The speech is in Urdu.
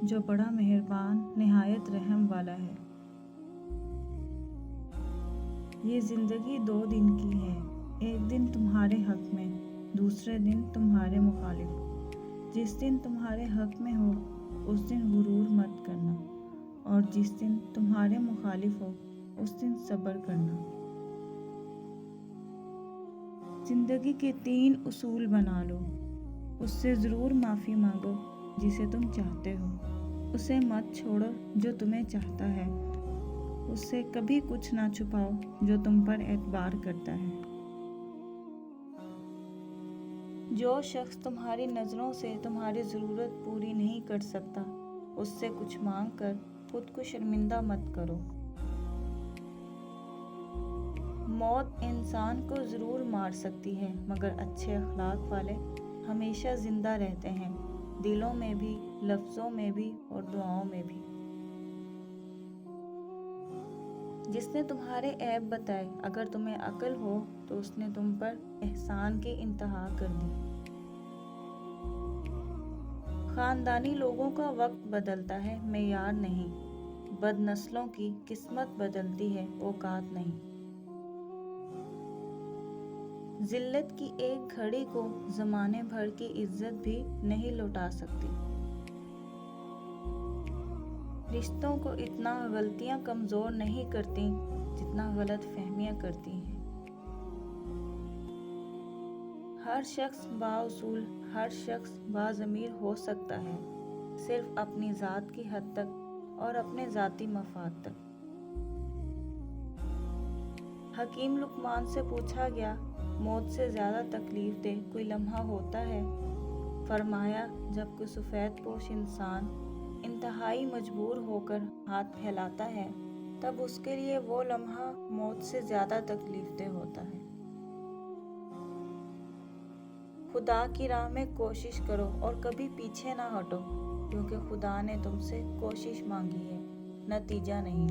جو بڑا مہربان نہایت رحم والا ہے۔ یہ زندگی 2 دن کی ہے، ایک دن تمہارے حق میں، دوسرے دن تمہارے مخالف۔ جس دن تمہارے حق میں ہو اس دن غرور مت کرنا، اور جس دن تمہارے مخالف ہو اس دن صبر کرنا۔ زندگی کے 3 اصول بنا لو۔ اس سے ضرور معافی مانگو جسے تم چاہتے ہو، اسے مت چھوڑو جو تمہیں چاہتا ہے، اس سے کبھی کچھ نہ چھپاؤ جو تم پر اعتبار کرتا ہے۔ جو شخص تمہاری نظروں سے تمہاری ضرورت پوری نہیں کر سکتا، اس سے کچھ مانگ کر خود کو شرمندہ مت کرو۔ موت انسان کو ضرور مار سکتی ہے، مگر اچھے اخلاق والے ہمیشہ زندہ رہتے ہیں، دلوں میں بھی، لفظوں میں بھی اور دعاؤں میں بھی۔ جس نے تمہارے عیب بتائے، اگر تمہیں عقل ہو تو اس نے تم پر احسان کی انتہا کر دی۔ خاندانی لوگوں کا وقت بدلتا ہے، معیار نہیں۔ بد نسلوں کی قسمت بدلتی ہے، اوقات نہیں۔ ذلت کی ایک گھڑی کو زمانے بھر کی عزت بھی نہیں لوٹا سکتی۔ رشتوں کو اتنا غلطیاں کمزور نہیں کرتی جتنا غلط فہمیاں کرتی ہیں۔ ہر شخص بااصول، ہر شخص باضمیر ہو سکتا ہے، صرف اپنی ذات کی حد تک اور اپنے ذاتی مفاد تک۔ حکیم لقمان سے پوچھا گیا، موت سے زیادہ تکلیف دہ کوئی لمحہ ہوتا ہے؟ فرمایا، جب کوئی سفید پوش انسان انتہائی مجبور ہو کر ہاتھ پھیلاتا ہے، تب اس کے لیے وہ لمحہ موت سے زیادہ تکلیف دہ ہوتا ہے۔ خدا کی راہ میں کوشش کرو اور کبھی پیچھے نہ ہٹو، کیونکہ خدا نے تم سے کوشش مانگی ہے، نتیجہ نہیں۔